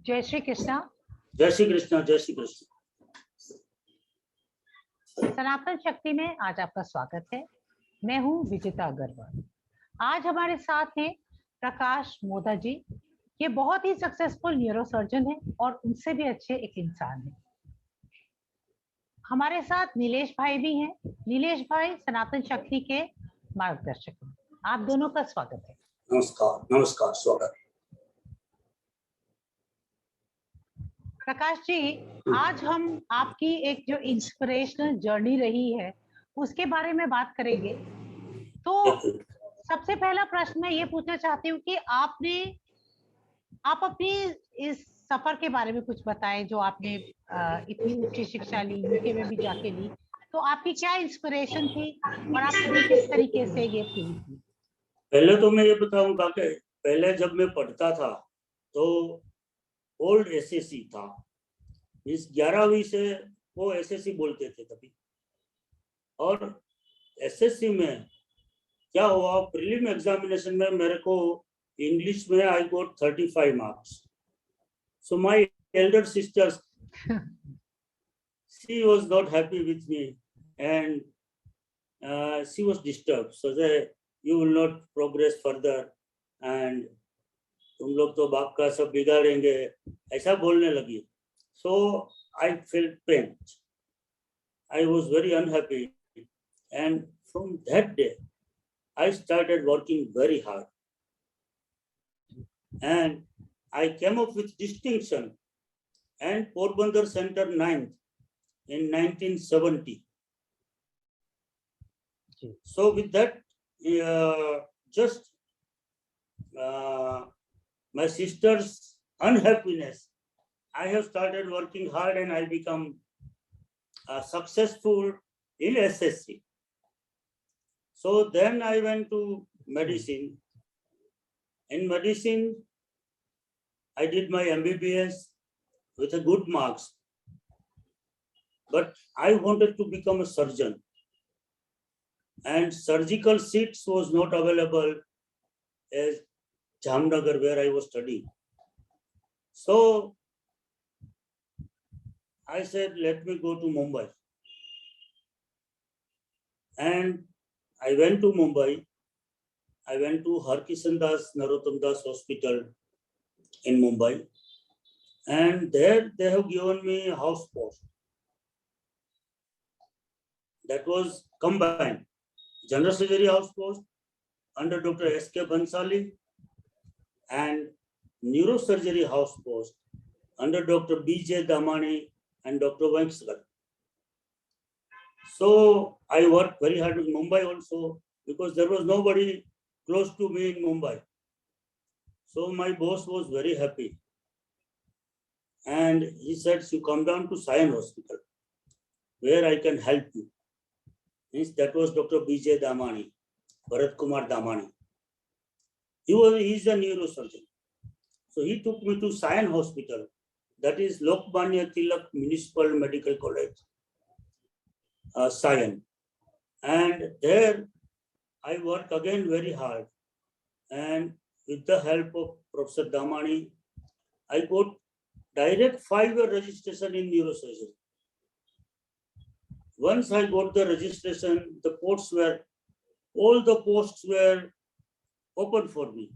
जय श्री कृष्णा। जय श्री कृष्णा। जय श्री कृष्ण। सनातन शक्ति में आज आपका स्वागत है। मैं हूं विजिता अग्रवाल। आज हमारे साथ हैं प्रकाश मोदा जी। ये बहुत ही सक्सेसफुल न्यूरोसर्जन है और उनसे भी अच्छे एक इंसान है। हमारे साथ नीलेश भाई भी हैं। नीलेश भाई सनातन शक्ति के मार्गदर्शक हैं। आप दोनों का स्वागत है। नमस्कार। नमस्कार, स्वागत। प्रकाश जी, आज हम आपकी एक जो इंस्पिरेशनल जर्नी रही है उसके बारे में बात करेंगे। तो सबसे पहला प्रश्न मैं ये पूछना चाहती हूँ कि आप अपनी इस सफर के बारे में कुछ बताएं जो आपने इतनी उच्च शिक्षा ली, यूके में भी जाके ली। तो आपकी क्या इंस्पिरेशन थी और आपने किस तरीके से ये पूरी की? पहले तो मैं ये बताऊंगा कि पहले जब मैं पढ़ता था तो ओल्ड एसएससी था। इस 11वीं से वो एसएससी बोलते थे तभी। और एसएससी में क्या हुआ, प्रीलिम एग्जामिनेशन में मेरे को इंग्लिश में I got 35 marks. So my Elder sister she was not happy with me and she was disturbed, so that you will not progress further and तुम लोग तो बाप का सब बिगाड़ेंगे, ऐसा बोलने लगी। So I felt pain. I was very unhappy, and from that day I started working very hard, and I came up with distinction and Porbandar Center 9th in 1970. So with that, just my sister's unhappiness, I have started working hard and I become successful in SSC. So then I went to medicine. In medicine, I did my MBBS with a good marks, but I wanted to become a surgeon, and surgical seats was not available as Jamnagar, where I was studying. So I said, let me go to Mumbai. And I went to Mumbai. I went to Harkishan Das Narottam Das Hospital in Mumbai. And there they have given me a house post. That was combined. General surgery house post under Dr. S.K. Bansali and neurosurgery house post under Dr. B.J. Damani and Dr. Venksagar. So I worked very hard in Mumbai also because there was nobody close to me in Mumbai. So my boss was very happy. And he said, you come down to Sion Hospital where I can help you. Means that was Dr. B.J. Damani, Bharat Kumar Damani. He is a neurosurgeon. So he took me to Sion Hospital, that is Lokmanya Tilak Municipal Medical College, Sion. And there I worked again very hard. And with the help of Professor Damani, I got direct 5-year registration in neurosurgery. Once I got the registration, all the posts were open for me.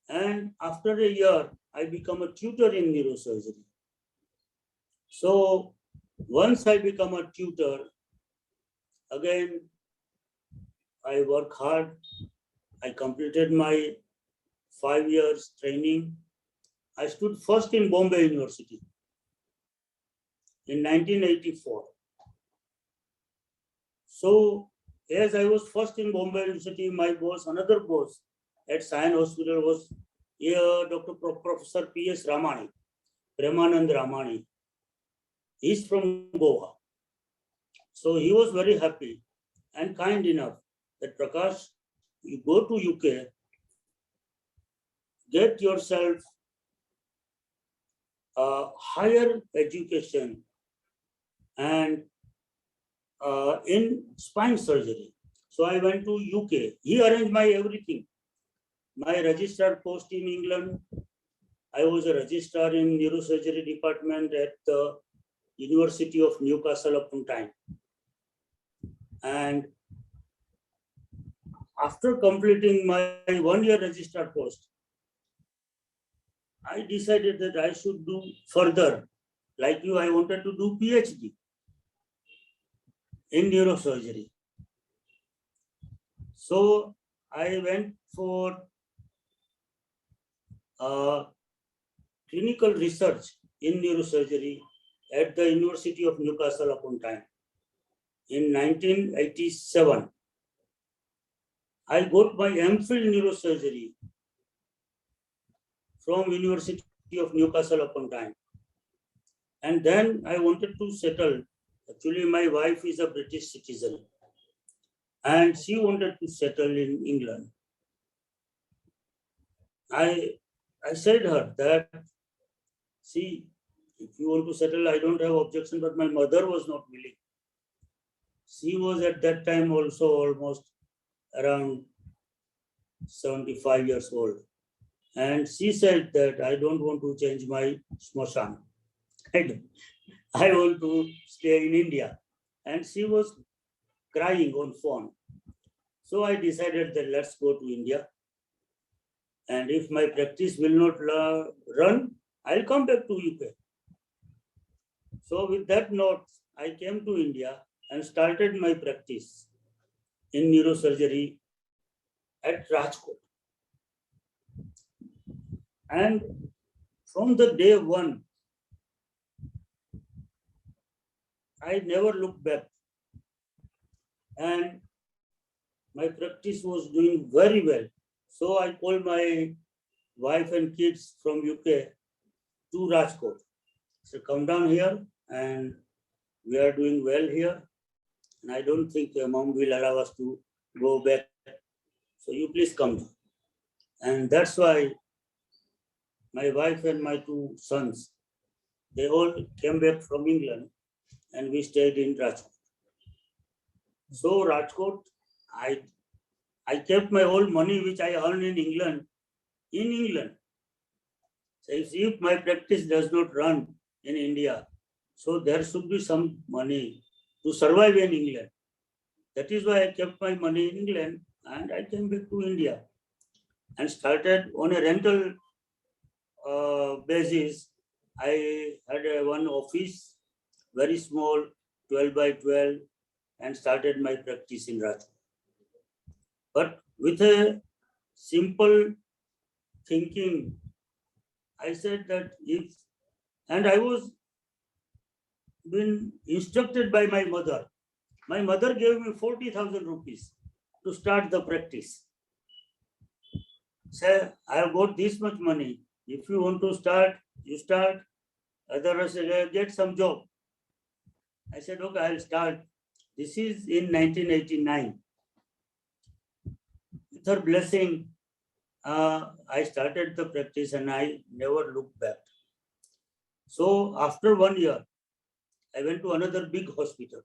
And after a year, I become a tutor in neurosurgery. So once I become a tutor, again, I work hard. I completed my 5 years training. I stood first in Bombay University in 1984. So as I was first in Bombay University, my boss, another boss at Sion Hospital was Dr. Professor P.S. Ramani, Premanand Ramani. He's from Goa. So he was very happy and kind enough that Prakash, you go to UK, get yourself a higher education and in spine surgery. So I went to UK. He arranged my everything. My registered post in England, I was a registrar in neurosurgery department at the University of Newcastle upon Tyne. And after completing my 1-year registrar post, I decided that I should do further. Like you, I wanted to do PhD in neurosurgery. So I went for clinical research in neurosurgery at the University of Newcastle upon Tyne. In 1987, I got my MPhil neurosurgery from University of Newcastle upon Tyne. And then I wanted to settle. Actually, my wife is a British citizen and she wanted to settle in England. I said her that, see, if you want to settle, I don't have objection, but my mother was not willing. She was at that time also almost around 75 years old. And she said that I don't want to change my smashan. I want to stay in India. And she was crying on phone. So I decided that let's go to India. And if my practice will not run, I'll come back to UK. So with that note, I came to India and started my practice in neurosurgery at Rajkot. And from the day one, I never looked back. And my practice was doing very well. So I called my wife and kids from UK to Rajkot. So come down here and we are doing well here. And I don't think mom will allow us to go back. So you please come down. And that's why my wife and my 2 sons, they all came back from England and we stayed in Rajkot. So Rajkot, I kept my whole money which I earned in England. So if my practice does not run in India, so there should be some money to survive in England. That is why I kept my money in England and I came back to India and started on a rental basis. I had one office, very small, 12 by 12, and started my practice in Rajkot. But with a simple thinking, I said that and I was been instructed by my mother. My mother gave me 40,000 rupees to start the practice. Say, I have got this much money. If you want to start, you start. Otherwise, get some job. I said, okay, I'll start. This is in 1989. With her blessing, I started the practice and I never looked back. So after 1 year, I went to another big hospital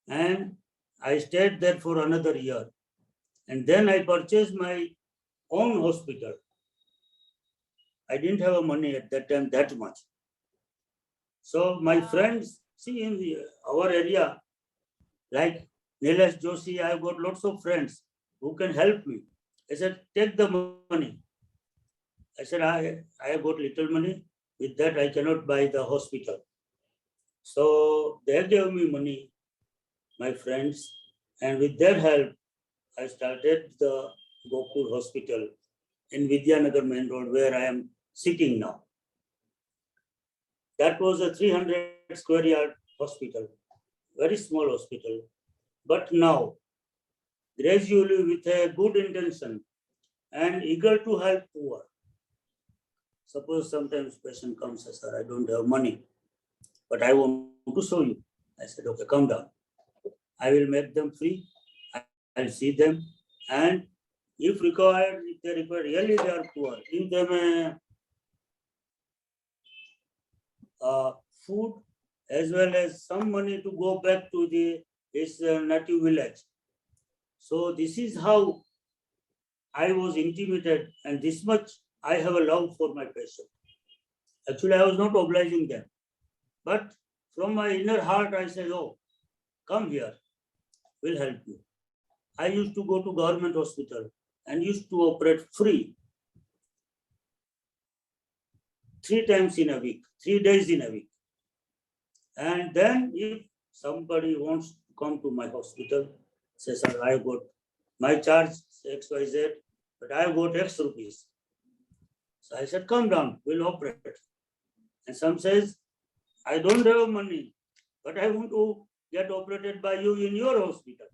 and I stayed there for another year. And then I purchased my own hospital. I didn't have money at that time that much. So my friends, see in our area, like Nilesh Joshi, I've got lots of friends who can help me. I said, take the money. I said, I have got little money. With that, I cannot buy the hospital. So they gave me money, my friends, and with their help, I started the Gokul Hospital in Vidyanagar Main Road, where I am sitting now. That was a 300 square yard hospital, very small hospital. But now, gradually with a good intention and eager to help poor. Suppose sometimes patient comes, says, sir, I don't have money, but I want to show you. I said, okay, come down. I will make them free. I'll see them. And if required, if they require, really they are poor, give them food as well as some money to go back to his native village. So this is how I was intimated, and this much I have a love for my patient. Actually, I was not obliging them, but from my inner heart, I said, "Oh, come here, we'll help you." I used to go to government hospital and used to operate free 3 times in a week, 3 days in a week. And then if somebody wants to come to my hospital, says, "Sir, I got my charge XYZ, but I got X rupees." So I said, "Come down, we'll operate." And some says, "I don't have money, but I want to get operated by you in your hospital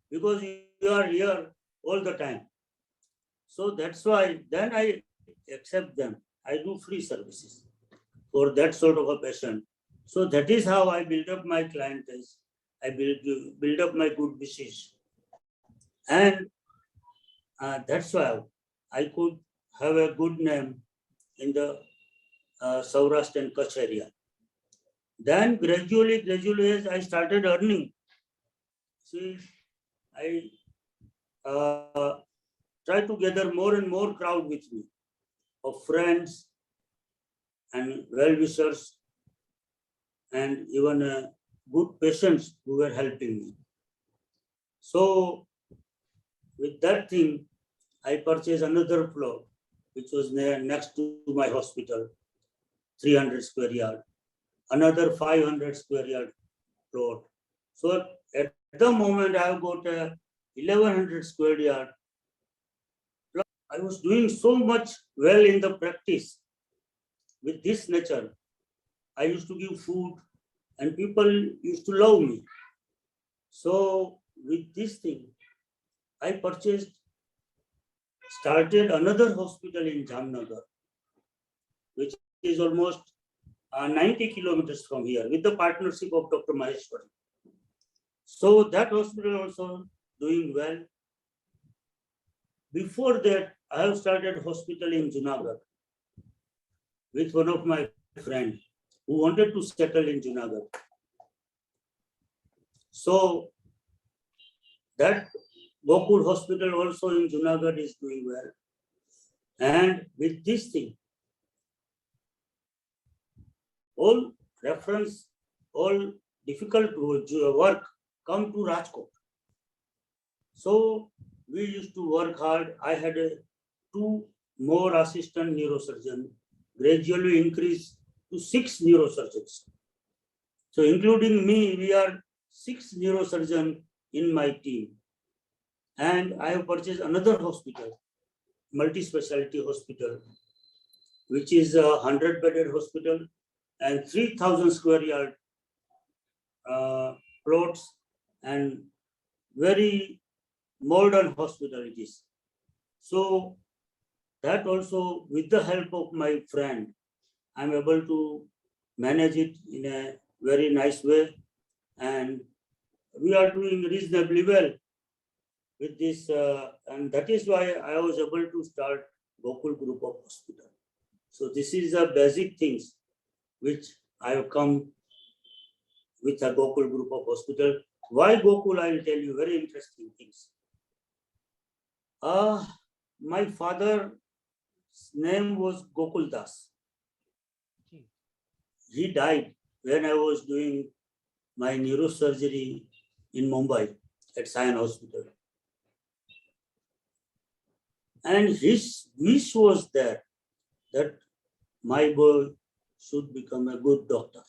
because you are here all the time." So that's why then I accept them. I do free services for that sort of a patient. So that is how I build up my clientele. I build up my good wishes. And that's why I could have a good name in the Saurashtra and Kutch area. Then gradually as I started earning, see, I try to gather more and more crowd with me of friends and well-wishers and even good patients who were helping me. So with that thing, I purchased another plot, which was next to my hospital, 300 square yard, another 500 square yard plot. So at the moment, I have got a 1100 square yard. I was doing so much well in the practice with this nature. I used to give food and people used to love me. So with this thing, I started another hospital in Jamnagar, which is almost 90 kilometers from here with the partnership of Dr. Maheshwari. So that hospital also doing well. Before that, I have started hospital in Junagadh with one of my friends who wanted to settle in Junagadh. So that Gokul Hospital also in Junagadh is doing well. And with this thing, all reference, all difficult work come to Rajkot. So we used to work hard. I had 2 more assistant neurosurgeons, gradually increased to 6 neurosurgeons. So including me, we are 6 neurosurgeons in my team. And I have purchased another hospital, multi-specialty hospital, which is a 100-bedded hospital and 3,000 square yard plots and very modern hospital it is. So that also, with the help of my friend, I'm able to manage it in a very nice way, and we are doing reasonably well with this, and that is why I was able to start Gokul Group of Hospital. So this is the basic things which I have come with a Gokul Group of Hospital. Why Gokul? I will tell you very interesting things. My father's name was Gokul Das. He died when I was doing my neurosurgery in Mumbai at Sion Hospital. And his wish was there that my boy should become a good doctor.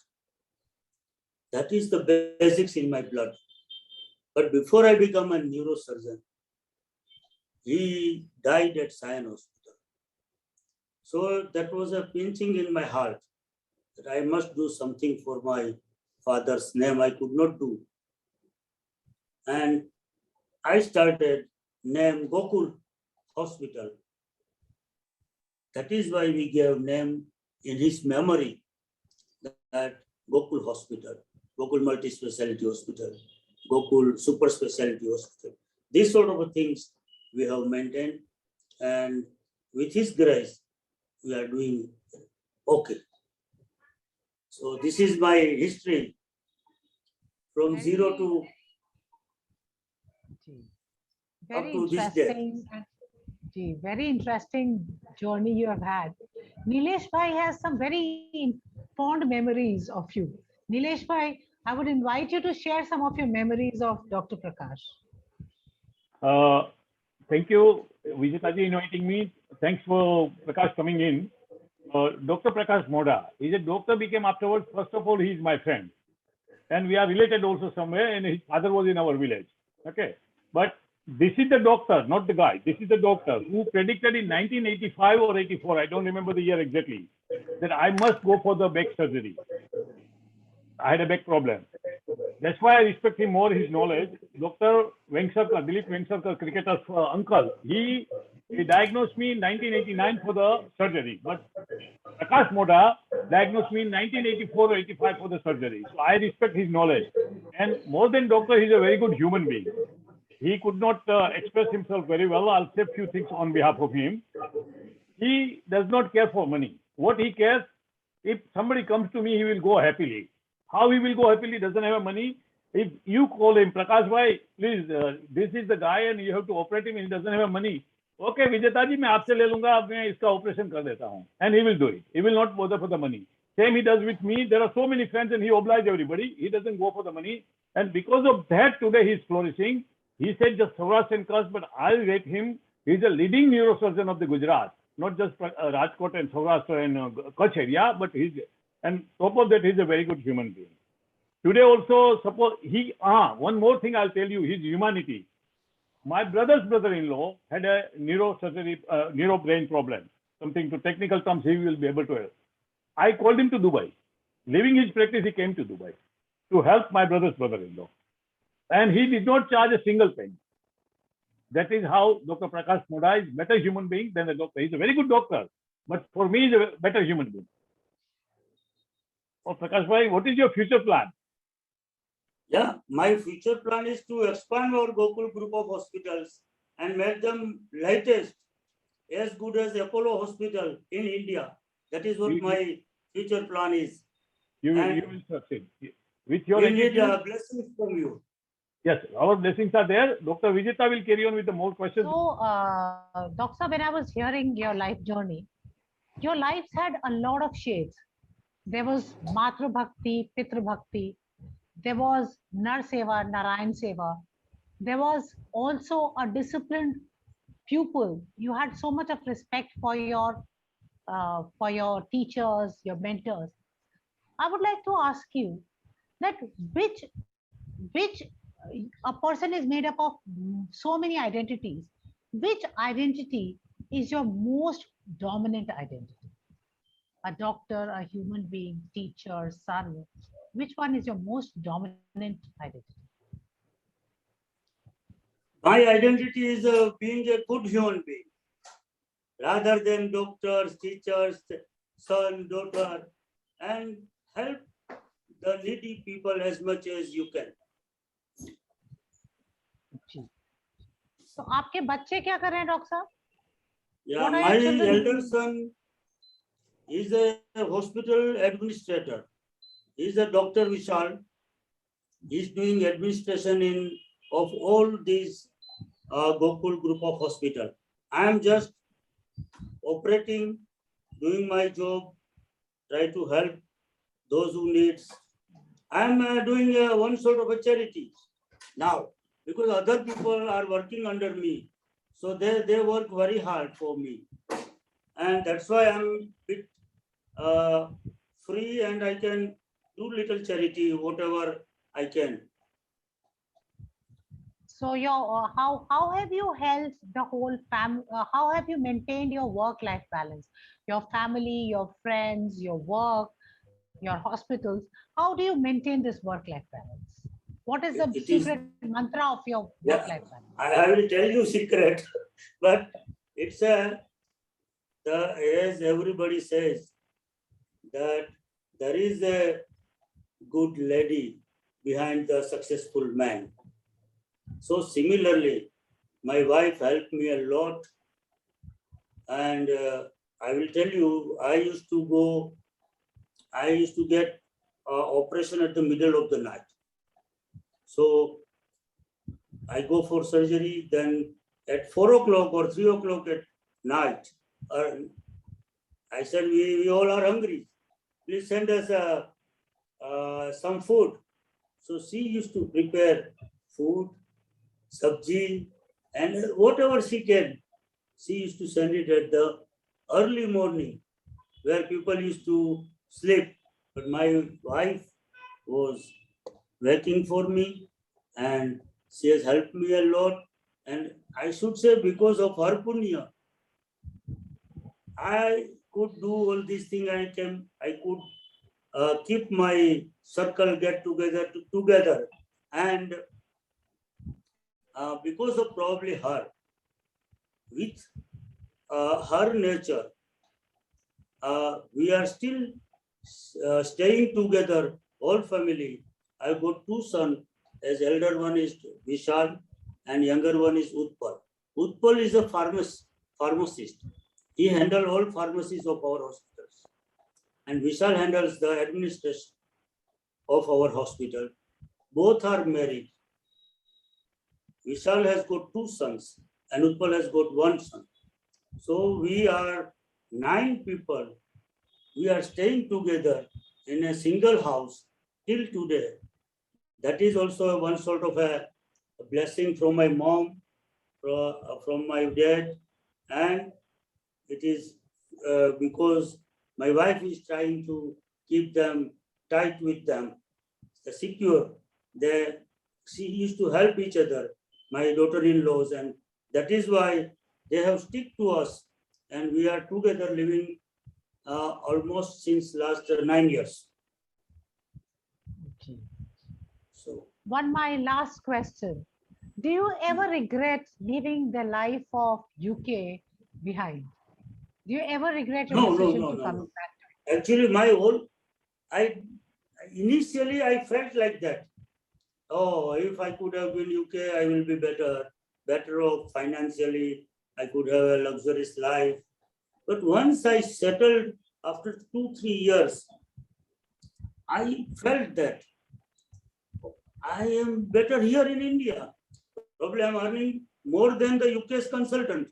That is the basics in my blood. But before I become a neurosurgeon, he died at Sion Hospital. So that was a pinching in my heart that I must do something for my father's name. I could not do. And I started name Gokul Hospital. That is why we gave name in his memory that Gokul Hospital, Gokul Multi-Speciality Hospital, Gokul Super Speciality Hospital. These sort of things we have maintained, and with his grace, we are doing okay. So this is my history from zero to very up to this day. interesting. Gee, very interesting journey you have had. Nilesh Bhai has some very fond memories of you. Nilesh Bhai, I would invite you to share some of your memories of Dr. Prakash. Uh, Thank you, Vijitaji, inviting me. Thanks for Prakash coming in. Dr. Prakash Moda. He's a doctor, became afterwards. First of all, he's my friend. And we are related also somewhere, and his father was in our village. Okay. But this is the doctor, not the guy. This is the doctor who predicted in 1985 or 84, I don't remember the year exactly, that I must go for the back surgery. I had a back problem. That's why I respect him more, his knowledge. Dr. Vengsarkar, Dilip Vengsarkar, cricketer's uncle, he diagnosed me in 1989 for the surgery. But Prakash Moda diagnosed me in 1984 or 85 for the surgery. So I respect his knowledge. And more than doctor, he's a very good human being. He could not express himself very well. I'll say a few things on behalf of him. He does not care for money. What he cares, if somebody comes to me, he will go happily. How he will go happily, doesn't have money. If you call him, Prakash bhai, please, this is the guy and you have to operate him and he doesn't have money. Okay, Vijeta ji, मैं आपसे ले लूंगा, मैं इसका operation कर देता हूँ. And he will do it. He will not bother for the money. Same he does with me. There are so many friends and he obliges everybody. He doesn't go for the money. And because of that, today he is flourishing. He said just Saurashtra and Kutch, but I'll rate him. He's a leading neurosurgeon of the Gujarat, not just Rajkot and Saurashtra and Kutch area, but and top of that, he's a very good human being. Today also, suppose one more thing I'll tell you, his humanity. My brother's brother-in-law had a neurobrain problem. Something to technical terms he will be able to help. I called him to Dubai. Leaving his practice, he came to Dubai to help my brother's brother-in-law. And he did not charge a single penny. That is how Dr. Prakash Moda is a better human being than a doctor. He's a very good doctor, but for me, he's a better human being. Oh, Prakash bhai, what is your future plan? Yeah, my future plan is to expand our Gokul group of hospitals and make them latest, as good as Apollo Hospital in India. That is what my future plan is. You will succeed. With your we need attitude, blessings from you. yes, our blessings are there. Dr. Vijeta will carry on with the more questions. So, Doctor, when I was hearing your life journey, your lives had a lot of shades. There was Matra Bhakti, Pitra Bhakti, there was Nar Seva, Narayan Seva. There was also a disciplined pupil. You had so much of respect for your teachers, your mentors. I would like to ask you that which a person is made up of so many identities. Which identity is your most dominant identity? A doctor, a human being, teacher, son. Which one is your most dominant identity? My identity is being a good human being, rather than doctors, teachers, son, daughter, and help the needy people as much as you can. तो आपके बच्चे क्या कर रहे हैं doctor साहब? Yeah, my elder son is a hospital administrator. He is a Dr. Vishal. He is doing administration of all these Gokul group of hospital. I am just operating, doing my job, try to help those who needs. I am doing one sort of a charity now, because other people are working under me. So they work very hard for me. And that's why I'm a bit free and I can do little charity, whatever I can. So your how have you helped the whole family? How have you maintained your work-life balance? Your family, your friends, your work, your hospitals. How do you maintain this work-life balance? What is the secret mantra of your work-life balance? I will tell you secret, but it's as everybody says, that there is a good lady behind the successful man. So similarly, my wife helped me a lot, and I will tell you, I used to get operation at the middle of the night. So I go for surgery, then at 4 o'clock or 3 o'clock at night. I said, we all are hungry. Please send us some food. So she used to prepare food, sabji, and whatever she can. She used to send it at the early morning where people used to sleep. But my wife was waiting for me and she has helped me a lot. And I should say, because of her punya, I could do all these things. I could keep my circle get together, and because of probably her, with her nature, we are still staying together, all family. I got two sons. As elder one is Vishal, and younger one is Utpal. Utpal is a pharmacist. He handles all pharmacies of our hospitals, and Vishal handles the administration of our hospital. Both are married. Vishal has got two sons, and Utpal has got one son. So we are 9 people. We are staying together in a single house till today. That is also one sort of a blessing from my mom, from my dad, and it is because my wife is trying to keep them tight with them, secure. She used to help each other, my daughter-in-laws, and that is why they have stick to us, and we are together living almost since last 9 years. Okay. So My last question. Do you ever regret leaving the life of UK behind? Do you ever regret your decision to come no. back? Actually, initially I felt like that. Oh, if I could have been UK, I will be better off financially. I could have a luxurious life. But once I settled after 2-3 years, I felt that I am better here in India. Probably I'm earning more than the UK's consultant.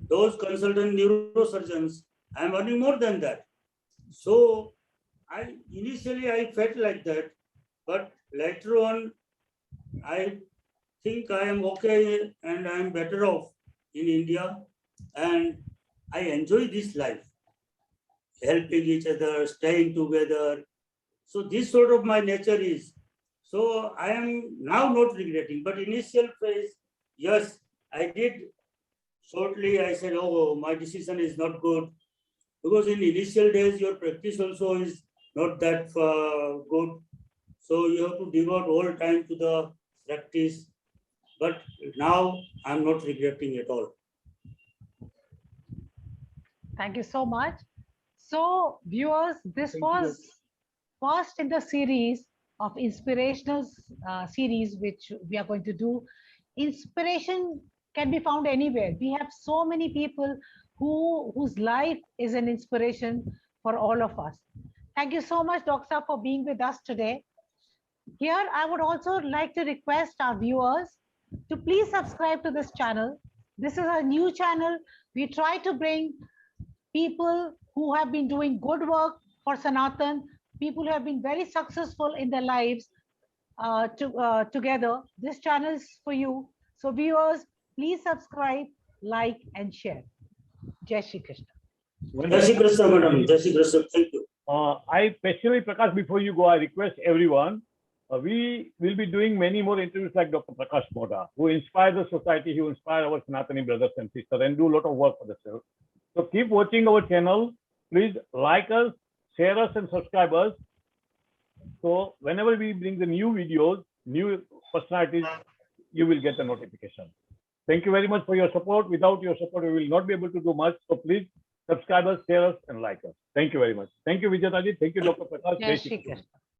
Those consultant neurosurgeons, I'm earning more than that. So initially I felt like that, but later on, I think I am okay and I am better off in India, and I enjoy this life, helping each other, staying together. So this sort of my nature is. So I am now not regretting, but initial phase, yes, I did. Shortly, I said, oh, my decision is not good, because in initial days, your practice also is not that good. So you have to devote all time to the practice. But now I'm not regretting at all. Thank you so much. So, viewers, this was first in the series of inspirational series which we are going to do. Inspiration can be found anywhere. We have so many people whose life is an inspiration for all of us. Thank you so much, Doxa, for being with us today. Here, I would also like to request our viewers to please subscribe to this channel. This is a new channel. We try to bring people who have been doing good work for Sanatan, people who have been very successful in their lives together. This channel is for you. So viewers, please subscribe, like, and share. Jai Shri Krishna. Jai Shri Krishna, madam. Jai Shri Krishna. Thank you. I especially, Prakash, before you go, I request everyone, we will be doing many more interviews like Dr. Prakash Moda, who inspire the society, who inspire our Sanatani brothers and sisters, and do a lot of work for the self. So keep watching our channel. Please like us, share us, and subscribe us. So whenever we bring the new videos, new personalities, you will get a notification. Thank you very much for your support. Without your support, we will not be able to do much. So please subscribe us, share us, and like us. Thank you very much. Thank you, Vijayataji. Thank you, Dr. Prakash. Jai Shri Krishna.